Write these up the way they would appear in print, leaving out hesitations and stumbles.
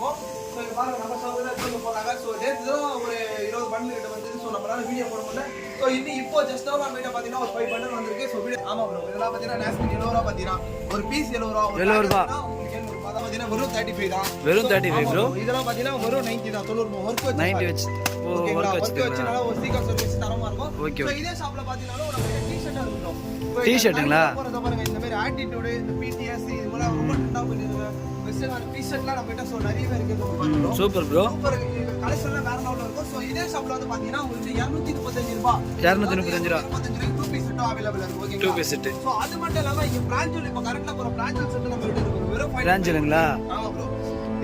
இருக்கும். ஸோ இங்க பாருங்க நம்ம சகோதரர் எடுத்து போறாங்க. ஸோ நேற்று தான் ஒரு 20 பண்டில் கிட்ட வந்து ஸோ நம்மளால வீடியோ போட முடியல. ஸோ இன்னும் இப்போ ஜஸ்ட் நம்ம வீடியோ பார்த்தீங்கன்னா ஒரு 5 பண்டில் வந்திருக்கு. ஸோ வீடியோ ஆமா ப்ரோ இதெல்லாம் பார்த்தீங்கன்னா நேஸ்மின் 70 ரூபா பார்த்தீங்கன்னா ஒரு பீஸ் 70 ரூபா. 70 ரூபா. பார்த்தீங்கன்னா வெறும் 35 தான். வெறும் 35 ப்ரோ. இதெல்லாம் பார்த்தீங்கன்னா வெறும் 90 தான். 90 ஒர்க் வச்சு 90 வச்சு ஒர்க் வச்சு நல்லா ஒரு சீக்கிரம் சர்வீஸ் தரமா இருக்கும். ஓகே. ஸோ இதே ஷாப்ல பார்த்தீங்கன்னா ஒரு டீ-ஷர்ட்டா இருக்கும். டீ-ஷர்ட்டுங்களா? பாருங்க இந்த மாதிரி ஆட்டிட்யூட் இந்த பிடிஎஸ் இதெல்லாம் ரொம்ப ட்ரெண்டா போயிருக்கு. வெஸ்டர்ன் டீ-ஷர்ட்லாம் நம்ம கிட்ட சோ நிறையவே இருக்கு. Super bro. சூப்பர் கலெக்ஷன்ல வேற லெவல்ல இருக்கும். சோ இதே ஷாப்ல வந்து பாத்தீங்கன்னா உங்களுக்கு 235 ரூபாய் 235 ரூபாய் 2 பீஸ் செட் அவேலபிள் இருக்கு. ஓகேங்களா? 2 பீஸ் செட். சோ அது மட்டும் இல்லாம இங்க பிரான்ச்சல் இப்ப கரண்ட்ல போற பிரான்ச்சல் செட் நம்ம கிட்ட இருக்கு. வெறும் பிரான்ச்சலுங்களா? ஆமா ப்ரோ.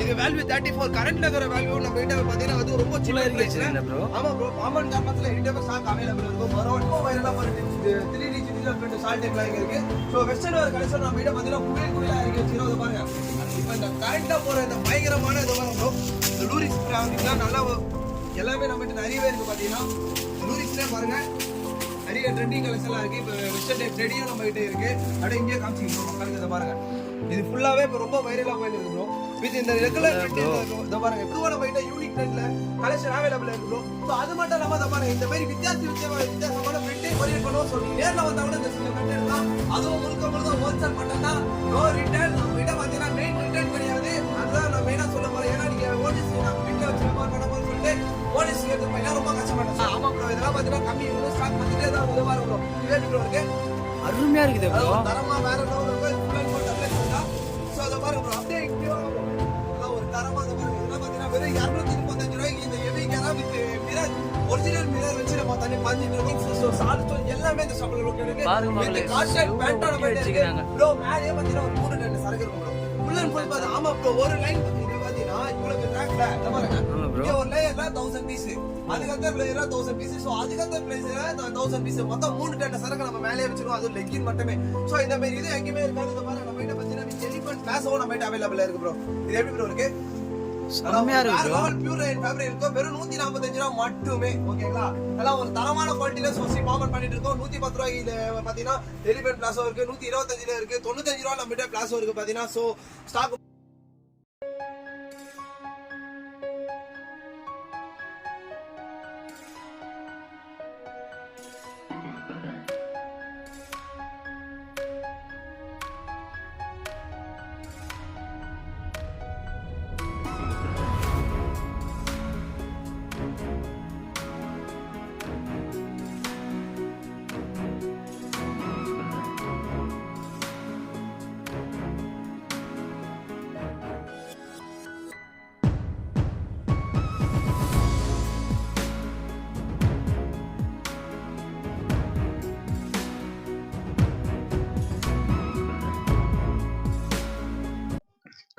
இது வேல்யூ 34 கரண்ட்ல இருக்கிற வேல்யூ நம்ம கிட்ட பாத்தீங்கன்னா அது ரொம்ப சின்ன இல்ல ப்ரோ. ஆமா ப்ரோ. காமன் கார்மெண்ட்ஸ்ல இண்டியா ஸ்டாக் அவேலபிள் இருக்கும். ரொம்ப வைரலா போற 3D டிஜிட்டல் பிரிண்ட் சால்ட் லைன் இருக்கு. சோ வெஸ்டர்ன் வேர் கலெக்ஷன் நம்ம கிட்ட பாத்தீங்கன்னா குயிலா இருக்கு. இது பாருங்க. இப்ப இந்த கரண்ட்ல போற இந்த பயங்கரமான இது பாருங்க ப்ரோ. இந்த லூரிஸ் பிராண்டிங்லாம் நல்லா எல்லாமே நம்ம கிட்ட நிறையவே இருக்கு பாத்தீங்கன்னா. லூரிஸ்ல பாருங்க நிறைய ட்ரெண்டிங் கலெக்ஷன்லாம் இருக்கு. இப்போ வெஸ்டர்ன் ட்ரெடியும் நம்ம கிட்ட இருக்கு. அப்படியே இங்கே காமிச்சிங்க மக்களுக்கு இதை பாருங்க. இது ஃபுல்லாவே இப்போ ரொம்ப வைரலா போயிட்டு இருக்கு ப்ரோ. வித் இந்த ரெகுலர் இதை பாருங்க. இப்போ நம்ம கிட்ட யூனிக் ட்ரெண்ட்ல கலெக்ஷன் அவைலபிள் இருக்கு ப்ரோ. ஸோ அது மட்டும் இல்லாம அதை பாருங்க இந்த மாதிரி வித்தியாசமான பிரிண்டே கொரியர் பண்ணுவோம். ஸோ நீங்க நேரில் வந்தா கூட இந்த சில கண்டென்ட் தான் அதுவும் முழுக்க ஹோல்சேல் மட்டும் தான். நோ ரிட்டர்ன் நம்ம கிட்ட பார்த்தீங்கன்னா மெயின் ரிட்டர்ன் கிடையாது. அதுதான் நான் மெயினாக சொல்ல போறேன். ஏன்னா நீங்க ஓடிசி நான் வீட்டில் வச்சு பண்ண சொல்லிட்டு ஓடிசி எடுத்து போயினா ரொம்ப கஷ்டப்பட்டேன். ஆமா ப்ரோ இதெல்லாம் பார்த்தீங்கன்னா கம்மி இன்னும் ஸ்டாக் பண்ணிட்டே தான் உதவா இருக்கும் ப்ரோ. இதே ப்ரோ இருக்கு அருமையா இருக்குது ப்ரோ. தரமா வேற லெவல் இருக்கு. ஃபுல் அண்ட் ஃபுல் அப்ளை பண்ணா சோ அத பாருங்க ப்ரோ. அப்படியே இங்க ஒரு தரமா அத பாருங்க. இதெல்லாம் பார்த்தீங்கன்னா வெறும் 235 ரூபாய்க்கு இந்த ஹெவி கேரா வித் மிரர் ஒரிஜினல் மிரர் வச்சு நம்ம தண்ணி பாஞ்சிட்டு இருக்கோம். சோ சால்ட் எல்லாமே இந்த ஷாப்ல லோக்கல் இருக்கு. பாருங்க மக்களே காஷன் பேண்டோட வச்சிருக்காங்க ப்ரோ. மேலே பார்த்தீங்கன்னா ஒரு 3 டன் சரக்கு இருக்கும் ப்ரோ. ஃபுல் அண்ட் ஃபுல் பாருங்க. ஆமா ப்ரோ ஒரு லைன் பார்த்தீங்கன்னா இவ்வளவு ட்ராக்ல அத பாருங்க. இங்க ஒரு லேயர்ல 1000 பீஸ் அதுக்கப்புறம் லேயர்ல 1000 பீஸ். சோ அதுக்கப்புறம் பிரைஸ்ல 1000 பீஸ் மொத்தம் 3 டன் சரக்கு நம்ம மேலே வச்சிருக்கோம். அது லெக்கின் மட்டுமே. சோ இந்த மாதிரி இது எங்கேயுமே இருக்காது. இத பாருங்க நம்ம கிட்ட பார்த்தீங்கன்னா எலிபென்ட் கிளாஸோ நம்ம கிட்ட அவேலபிள் இருக்கு ப்ரோ. இது எப்படி ப்ரோ இருக்கு? செம்மையா இருக்கு ப்ரோ. பியூர் ரேன் ஃபேப்ரிக் இருக்கும். வெறும் 145 ரூபாய் மட்டுமே. ஓகேங்களா? எல்லாம் ஒரு தரமான குவாலிட்டில சோசி பாமன் பண்ணிட்டு இருக்கோம். 110 ரூபாயில பாத்தீங்கன்னா எலிபென்ட் பிளாஸோ இருக்கு. 125ல இருக்கு. 95 ரூபாய் நம்ம கிட்ட பிளாஸோ இருக்கு பாத்தீங்கன்னா. So stock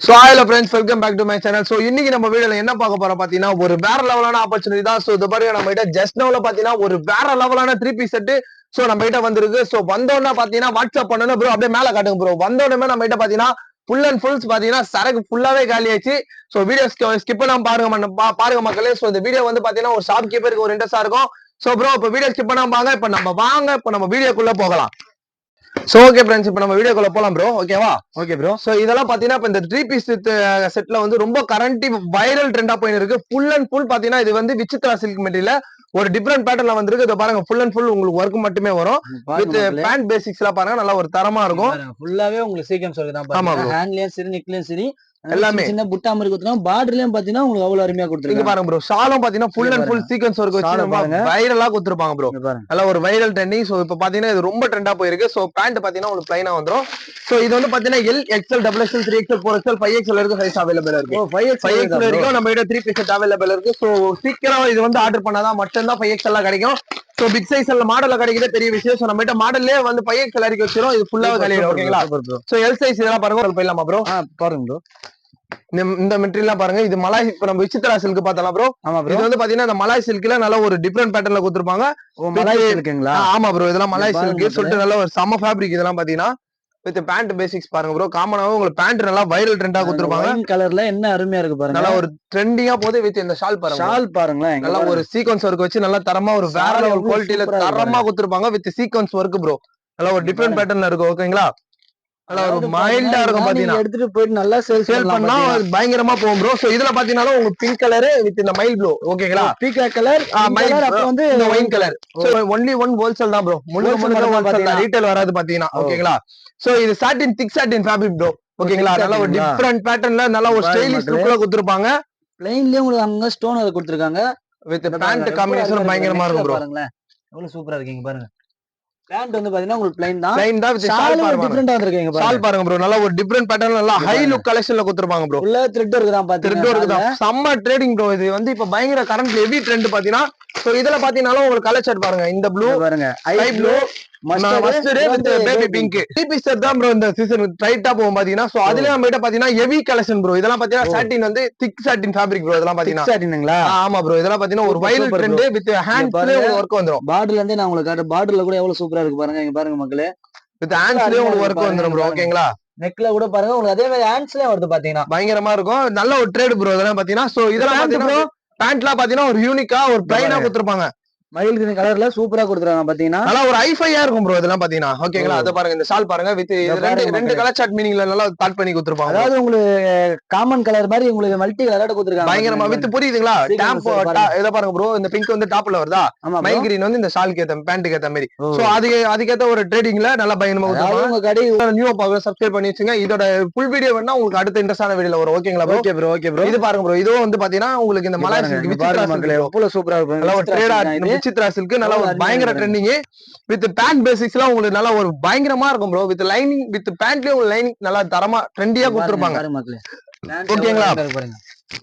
so hello friends welcome back to my channel. சோ இன்னைக்கு நம்ம வீடியோல என்ன பார்க்க போறோம் பாத்தீங்கன்னா ஒரு வேற லெவலான ஆப்பர்ச்சுனிட்டி தான். சோ இது பாருங்க நம்ம கிட்ட ஜஸ்ட் நவுல பாத்தீங்கன்னா ஒரு வேற லெவலான 3 பீஸ் செட் சோ நம்ம கிட்ட வந்திருக்கு. சோ வந்தோடனே பாத்தீங்கன்னா வாட்ஸ்அப் பண்ணணும் ப்ரோ. அப்படியே மேல காட்டுங்க ப்ரோ. வந்தோடனே நம்ம கிட்ட பாத்தீங்கன்னா ஃபுல் அண்ட் ஃபுல்ஸ் பாத்தீங்கன்னா சரக்கு ஃபுல்லாவே காலி ஆயிடுச்சு. சோ வீடியோ ஸ்கிப் பண்ணாம பாருங்க மக்களே. சோ இந்த வீடியோ வந்து பாத்தீங்கன்னா ஒரு ஷாப் கீப்பருக்கு ஒரு இன்ட்ரெஸ்டா இருக்கும். சோ ப்ரோ இப்ப வீடியோ ஸ்கிப் பண்ணாம வாங்க. இப்ப நம்ம வீடியோக்குள்ள போகலாம். சோ ஓகே ஃப்ரெண்ட்ஸ் இப்ப நம்ம வீடியோக்குள்ள போலாம் ப்ரோ. ஓகேவா? Okay bro. சோ இதெல்லாம் பாத்தீங்கன்னா இப்ப இந்த 3 பீஸ் செட்ல வந்து ரொம்ப கரண்ட் வைரல் ட்ரெண்டா போயிட்டு இருக்கு. ஃபுல் அண்ட் ஃபுல் பாத்தீங்கன்னா இது வந்து விசித்ரா சில்க் மெட்டீரியல் ஒரு டிஃபரெண்ட் பேட்டர்ன்ல வந்திருக்கு. இத பாருங்க ஃபுல் அண்ட் ஃபுல் உங்களுக்கு ஒர்க் மட்டுமே வரும். வித் பேண்ட் பேசிக்ஸ் எல்லாம் பாருங்க நல்லா ஒரு தரமா இருக்கும். ஃபுல்லாவே உங்களுக்கு சீக்வென்ஸ் ஒர்க் தான் பாருங்க. ஹேண்ட்லயும் சரி நெக்லயும் சரி எல்லாமே சின்ன புட்டா மாதிரி கொடுத்துறோம். பார்டர்லயும் பாத்தீங்கன்னா உங்களுக்கு அவ்வளவு அருமையா கொடுத்துருக்காங்க. பாருங்க ப்ரோ. ஷாலும் பாத்தீங்கன்னா full and full sequence work வச்சு வைரலா கொடுத்துருப்பாங்க ப்ரோ. நல்லா ஒரு வைரல் ட்ரெண்டிங். சோ இப்ப பாத்தீங்கன்னா இது ரொம்ப ட்ரெண்டா போயிருக்கு. சோ பேண்ட் பாத்தீங்கன்னா உங்களுக்கு பிளைனா வந்துரும். சோ இது வந்து பாத்தீங்கன்னா L XL double XL 3XL 4XL 5XL இருக்கு சைஸ் அவைலபிள் இருக்கு. 5XL வரைக்கும் நம்ம கிட்ட 3 பீஸ் செட் அவைலபிள் இருக்கு. சோ சீக்கிரம் இது வந்து ஆர்டர் பண்ணாதான் மட்டும் தான் 5XL கிடைக்கும். சோ பிக் சைஸ்ல மாடல்ல கிடைக்குது பெரிய விஷயம். சோ நம்ம கிட்ட மாடல்லே வந்து 5XL வரைக்கும் வச்சிரும். இது ஃபுல்லாவே காலியா ஓகேங்களா? சோ எல் சைஸ் இதெல்லாம் பாருங்க போயிடலாமா ப்ரோ? பாருங்க ப்ரோ. இந்த மெட்டீரியல் பாருங்க. இது மலாய் இப்ப நம்ம விசித்ரா சில்க் பார்த்தலாம் ப்ரோ. இது வந்து பாத்தீங்கன்னா இந்த மலாய் சில்க்ல நல்ல ஒரு டிஃபரெண்ட் பேட்டர்ன்ல கொடுத்திருப்பாங்க. மலாய் சில்க்ங்களா? ஆமா ப்ரோ. இதெல்லாம் மலாய் சில்க் சொல்லிட்டு நல்ல ஒரு சம ஃபேப்ரிக். இதெல்லாம் பாத்தீங்கன்னா வித் பேண்ட் பேசிக்ஸ் பாருங்க ப்ரோ. காமனாவே உங்களுக்கு பேண்ட் நல்லா வைரல் ட்ரெண்டா கொடுத்திருப்பாங்க. கலர்ல என்ன அருமையா இருக்கு பாருங்க. நல்லா ஒரு ட்ரெண்டிங்கா போது வித் இந்த ஷால் பாருங்க. ஷால் பாருங்களேன். நல்லா ஒரு சீக்வென்ஸ் ஒர்க் வச்சு நல்லா தரமா ஒரு வேற லெவல் குவாலிட்டில தரமா கொடுத்திருப்பாங்க வித் சீக்வென்ஸ் ஒர்க் ப்ரோ. நல்லா ஒரு டிஃபரெண்ட் பேட்டர்ன்ல இருக்கு. ஓகேங்களா? நல்லா ஒரு மைல்டா இருக்கும் பாத்தீங்கன்னா எடுத்துட்டு போயிட்டு நல்லா சேல் பண்ணா பயங்கரமா போகும் ப்ரோ. சோ இதுல பாத்தீங்கன்னா உங்களுக்கு பிங்க் கலர் வித் இந்த மைல் ப்ளூ ஓகேங்களா, பீகாக் கலர் அப்புறம் வந்து இந்த wine colour. So only one wholesale தான் ப்ரோ, முழுக்க ஹோல்சேல் தான், ரீட்டைல் வராது பாத்தீங்கன்னா ஓகேங்களா. சோ இது சாட்டின் திக் சாட்டின் ஃபேப்ரிக் ப்ரோ ஓகேங்களா. நல்ல ஒரு டிஃபரண்ட் பேட்டர்ன்ல நல்ல ஒரு ஸ்டைலிஷ் லுக்ல கொடுத்திருப்பாங்க. பிளைன்லயே உங்களுக்கு அங்க ஸ்டோன் அதை கொடுத்திருக்காங்க வித் பேண்ட் காம்பினேஷன் பயங்கரமா இருக்கும் ப்ரோ. பாருங்களேன் எவ்வளவு சூப்பரா இருக்கீங்க பாருங்க. பேண்ட் வந்து பாத்தீங்கன்னா உங்களுக்கு பிளைன் தான், பிளைன் தான் வித் ஷால் பாருங்க, டிஃபரெண்டா வந்திருக்கீங்க பாருங்க. ஷால் பாருங்க ப்ரோ, நல்ல ஒரு டிஃபரண்ட் பேட்டர்ன்ல நல்ல ஹை லுக் கலெக்ஷன்ல கொடுத்திருப்பாங்க ப்ரோ. உள்ள த்ரெட் ஒர்க் தான் பாத்தீங்க, த்ரெட் ஒர்க் தான், செம்ம ட்ரேடிங் ப்ரோ. இது வந்து இப்ப பயங்கர கரண்ட் ஹெவி ட்ரெண்ட் பாத்தீங்கன்னா. சோ இதுல பாத்தீங்கன்னா உங்களுக்கு கலர் சார்ட் பாருங்க, இந்த ப்ளூ பாருங்க, sky blue mustard with baby pink. Three piece தான் ப்ரோ இந்த சீசன் டைட்டா போகும் பாத்தீங்கன்னா. சோ அதுல நம்ம கிட்ட பாத்தீங்கன்னா ஹெவி கலெக்ஷன் ப்ரோ. இதெல்லாம் பாத்தீங்கன்னா சாட்டின் வந்து திக் சாட்டின் ஃபேப்ரிக் ப்ரோ. இதெல்லாம் பாத்தீங்கன்னா சாட்டினுங்களா? ஆமா ப்ரோ. இதெல்லாம் பாத்தீங்கன்னா ஒரு வைல்ட் ட்ரெண்ட் வித் ஹேண்ட்ஸ்லயே வர்க் வந்துரும். பார்டர்ல இருந்து நான் உங்களுக்கு காட்டுறேன், பார்டர்ல கூட எவ்வளவு சூப்பரா இருக்கு பாருங்க. இங்க பாருங்க மக்களே, வித் ஹேண்ட்ஸ்லயே உங்களுக்கு வர்க் வந்துரும் ப்ரோ ஓகேங்களா. நெக்ல கூட பாருங்க உங்களுக்கு அதே மாதிரி ஹேண்ட்ஸ்லயே வருது பாத்தீங்கன்னா, பயங்கரமா இருக்கும். நல்ல ஒரு ட்ரேட் ப்ரோ இதெல்லாம் பாத்தீங்கன்னா. சோ இதெல்லாம் பாத்தீங்கன்னா பேண்ட்லாம் பாத்தீங்கன்னா ஒரு யூனிக்கா ஒரு பிளைனா கொடுத்திருப்பாங்க, மயில் கிரீன் கலர்ல சூப்பரா கொடுத்துருக்காங்க பாத்தீங்கன்னா. நல்லா ஒரு ஐஃபையா இருக்கும் ப்ரோ இதெல்லாம் பாத்தீங்கன்னா ஓகேங்களா. அத பாருங்க, இந்த ஷால் பாருங்க வித் ரெண்டு கலர் சார்ட் மீனிங்ல நல்லா தாட் பண்ணி கொடுத்திருப்பாங்க. அதாவது உங்களுக்கு காமன் கலர் மாதிரி உங்களுக்கு மல்டி கலரோட கொடுத்திருக்காங்க பயங்கரமா வித் புரியுதுங்களா. டாப் இத பாருங்க ப்ரோ, இந்த பிங்க் வந்து டாப்ல வருதா, மயில் கிரீன் வந்து இந்த ஷாலுக்கு ஏத்த பேண்ட்டுக்கு ஏத்த மாதிரி. சோ அதுக்கேத்த ஒரு ட்ரேடிங்ல நல்லா பயங்கரமா கொடுத்திருக்காங்க. உங்க கடை நியூ பாக்க சப்ஸ்கிரைப் பண்ணி வச்சுங்க. இதோட ஃபுல் வீடியோ வேணா உங்களுக்கு அடுத்த இன்ட்ரெஸ்டான வீடியோல வரும் ஓகேங்களா bro. Okay bro, okay bro. இது பாருங்க ப்ரோ, இதுவும் வந்து பாத்தீங்கன்னா உங்களுக்கு இந்த மலாய் சில்க் விசித்ரா சில்க் எவ்வளவு சூப்பரா இருக்கும். நல்ல ஒரு ட்ரேடா விசித்ரா சில்க் நல்ல பயங்கர ட்ரெண்டிங் வித் பேண்ட் பேசிக்ஸ்லாம் உங்களுக்கு நல்லா ஒரு பயங்கரமா இருக்கும் ப்ரோ. வித் லைனிங் வித் பேண்ட்லயே ஒரு லைனிங் நல்லா தரமா ட்ரெண்டியா கொடுத்திருப்பாங்க ஓகேங்களா.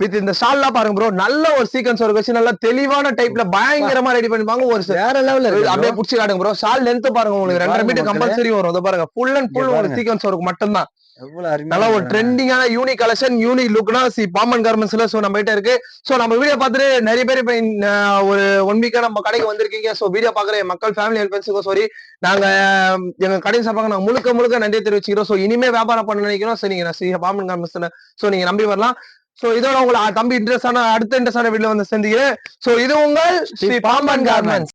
வித் இந்த ஷால்லாம் பாருங்க ப்ரோ, நல்ல ஒரு சீக்வென்ஸ் ஒர்க் வச்சு நல்ல தெளிவான டைப்ல பயங்கரமா ரெடி பண்ணிப்பாங்க. ஒரு வேற லெவல்ல அப்படியே புடிச்சு காட்டுங்க ப்ரோ. ஷால் லென்த் பாருங்க, உங்களுக்கு 2.5 மீட்டர் கம்பல்சரி வரும். அத பாருங்க, ஃபுல் அண்ட் ஃபுல் உங்களுக்கு சீக்வென்ஸ் ஒர்க் மட்டும் தான். நல்ல ஒரு ட்ரெண்டிங்கான unique collection unique லுக்னா Pamban கார்மெண்ட்ஸ்ல so நம்ம கிட்ட இருக்கு. சோ நம்ம வீடியோ பார்த்துட்டு நிறைய பேர் இப்ப ஒரு 1 வீக்கா நம்ம கடைக்கு வந்திருக்கீங்க. சோ வீடியோ பாக்குற மக்கள் ஃபேமிலி அண்ட் ஃப்ரெண்ட்ஸுக்கும் சாரி, நாங்க எங்க கடையை சார்பாக நாங்க முழுக்க நன்றி தெரிவிச்சுக்கிறோம். சோ இனிமே வியாபாரம் பண்ண நினைக்கிறோம். சோ நீங்க பாமன் கார்மெண்ட்ஸ்ல சோ நீங்க நம்பி வரலாம். சோ இதோட உங்களை தம்பி அடுத்த இன்ட்ரெஸ்டான வீடியோ வந்து சந்திக்கிறேன். சோ இது உங்கள் ஸ்ரீ பாம்பன் கார்மெண்ட்ஸ்.